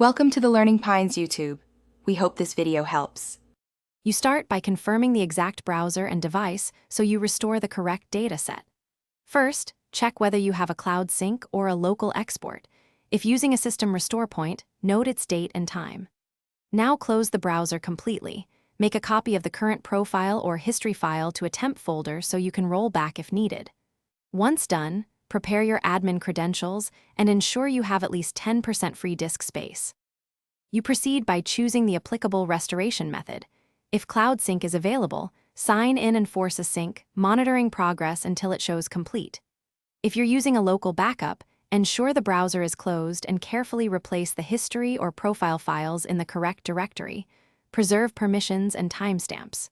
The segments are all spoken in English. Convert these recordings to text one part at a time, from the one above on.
Welcome to the Learning Pines YouTube. We hope this video helps. You start by confirming the exact browser and device so you restore the correct data set. First, check whether you have a cloud sync or a local export. If using a system restore point, note its date and time. Now close the browser completely. Make a copy of the current profile or history file to a temp folder so you can roll back if needed. Once done, prepare your admin credentials and ensure you have at least 10% free disk space. You proceed by choosing the applicable restoration method. If Cloud Sync is available, sign in and force a sync, monitoring progress until it shows complete. If you're using a local backup, ensure the browser is closed and carefully replace the history or profile files in the correct directory. Preserve permissions and timestamps.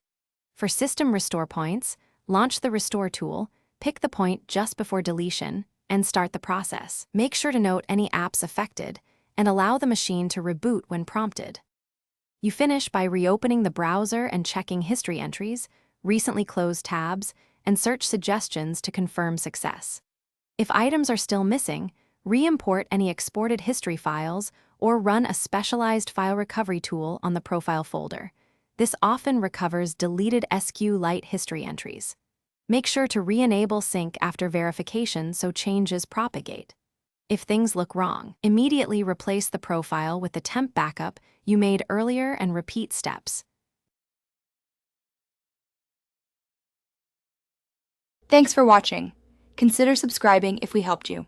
For system restore points, launch the Restore tool, pick the point just before deletion, and start the process. Make sure to note any apps affected and allow the machine to reboot when prompted. You finish by reopening the browser and checking history entries, recently closed tabs, and search suggestions to confirm success. If items are still missing, re-import any exported history files or run a specialized file recovery tool on the profile folder. This often recovers deleted SQLite history entries. Make sure to re-enable sync after verification so changes propagate. If things look wrong, immediately replace the profile with the temp backup you made earlier and repeat steps. Thanks for watching. Consider subscribing if we helped you.